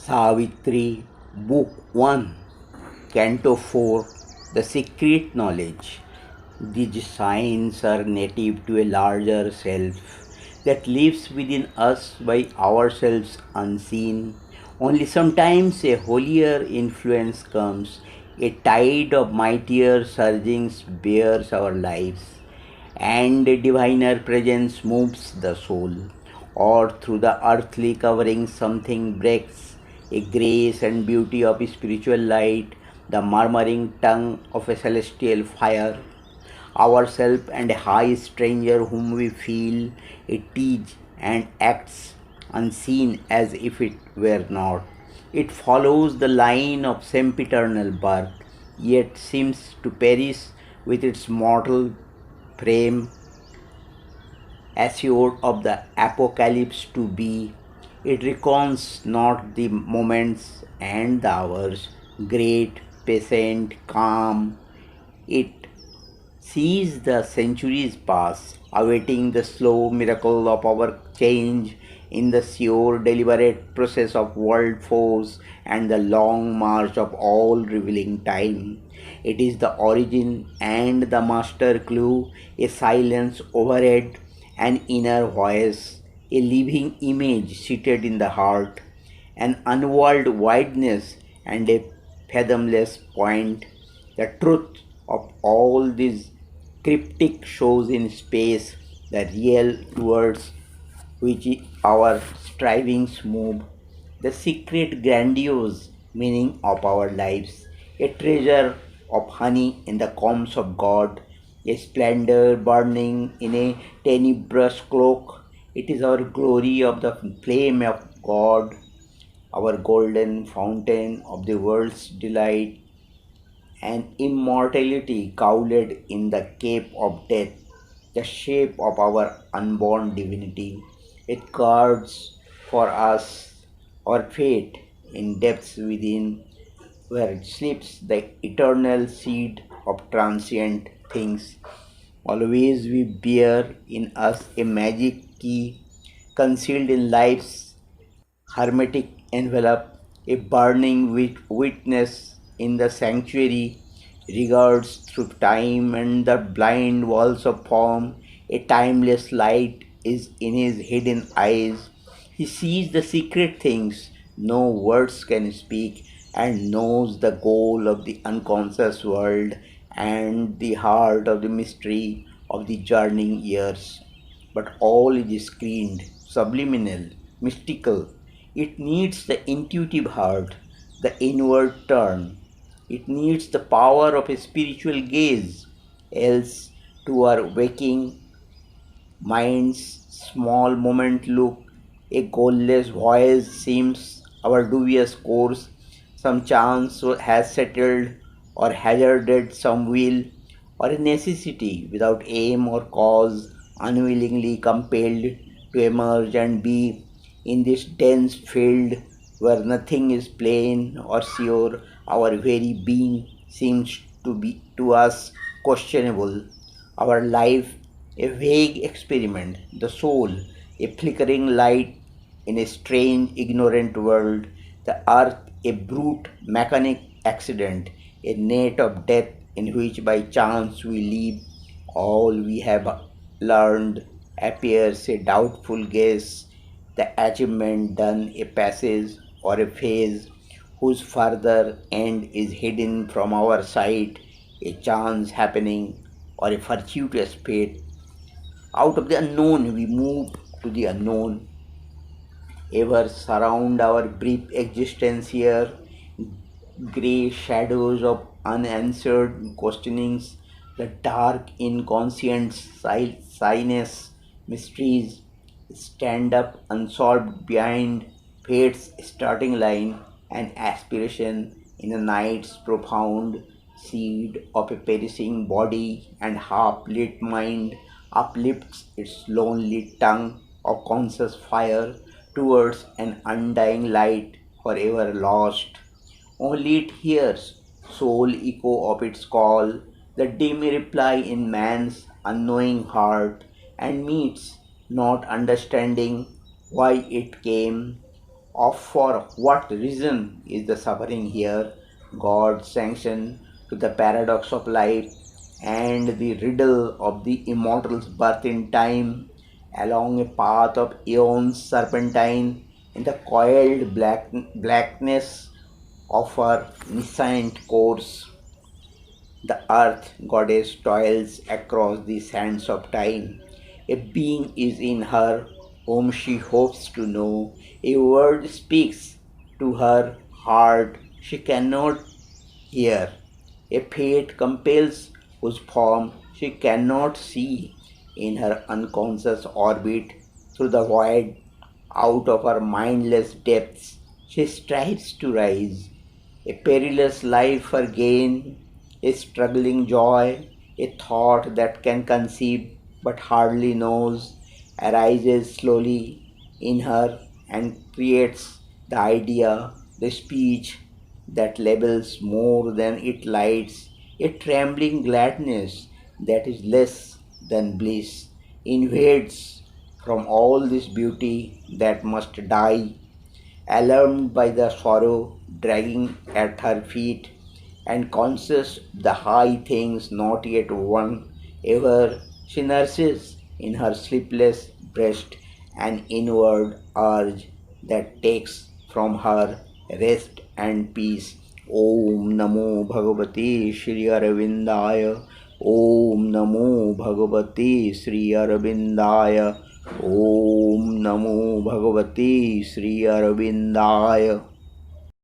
Savitri, Book 1, Canto 4, The Secret Knowledge. These signs are native to a larger self that lives within us by ourselves unseen. Only sometimes a holier influence comes, a tide of mightier surgings bears our lives, and a diviner presence moves the soul, or through the earthly covering something breaks, a grace and beauty of spiritual light, the murmuring tongue of a celestial fire, ourself and a high stranger whom we feel, it teach and acts unseen as if it were not. It follows the line of sempiternal birth, yet seems to perish with its mortal frame, assured of the apocalypse to be. It reckons not the moments and the hours, great, patient, calm. It sees the centuries pass, awaiting the slow miracle of our change in the sure, deliberate process of world force and the long march of all revealing time. It is the origin and the master clue, a silence overhead, an inner voice, a living image seated in the heart, an unwalled wideness and a fathomless point. The truth of all these cryptic shows in space, the real towards which our strivings move, the secret grandiose meaning of our lives, a treasure of honey in the combs of God, a splendor burning in a tenebrous cloak. It is our glory of the flame of God, our golden fountain of the world's delight, and immortality cowled in the cape of death, the shape of our unborn divinity. It guards for us our fate in depths within, where it sleeps the eternal seed of transient things. Always we bear in us a magic key concealed in life's hermetic envelope, a burning witness in the sanctuary, regards through time and the blind walls of form. A timeless light is in his hidden eyes. He sees the secret things no words can speak and knows the goal of the unconscious world and the heart of the mystery of the journeying years. But all is screened, subliminal, mystical. It needs the intuitive heart, the inward turn. It needs the power of a spiritual gaze, else to our waking mind's small moment look, a goalless voice seems our dubious course, some chance has settled or hazarded some will, or a necessity without aim or cause, unwillingly compelled to emerge and be in this dense field where nothing is plain or sure, our very being seems to be to us questionable, our life a vague experiment, the soul a flickering light in a strange, ignorant world, the earth a brute mechanic accident, a net of death in which by chance we live. All we have learned appears a doubtful guess, the achievement done a passage or a phase whose further end is hidden from our sight, a chance happening or a fortuitous fate. Out of the unknown, we move to the unknown, ever surround our brief existence here. Grey shadows of unanswered questionings, the dark, inconscient sinus mysteries stand up unsolved behind fate's starting line, an aspiration in a night's profound seed of a perishing body and half lit mind uplifts its lonely tongue of conscious fire towards an undying light forever lost. Only it hears sole echo of its call, the dim reply in man's unknowing heart, and meets, not understanding why it came, Of for what reason is the suffering here? God sanctioned to the paradox of life and the riddle of the immortal's birth in time, along a path of eons serpentine, in the coiled blackness of her nascent course. The earth goddess toils across the sands of time. A being is in her whom she hopes to know. A word speaks to her heart she cannot hear. A fate compels whose form she cannot see. In her unconscious orbit through the void, out of her mindless depths, she strives to rise. A perilous life for gain, a struggling joy, a thought that can conceive but hardly knows, arises slowly in her and creates the idea, the speech that labels more than it lights, a trembling gladness that is less than bliss, invades from all this beauty that must die, alarmed by the sorrow dragging at her feet, and conscious the high things not yet won, ever she nurses in her sleepless breast an inward urge that takes from her rest and peace. Om Namo Bhagavate Shri Arvindaya. Om Namo Bhagavate Shri Arvindaya. Om Namo Bhagavate Shri Arvindaya.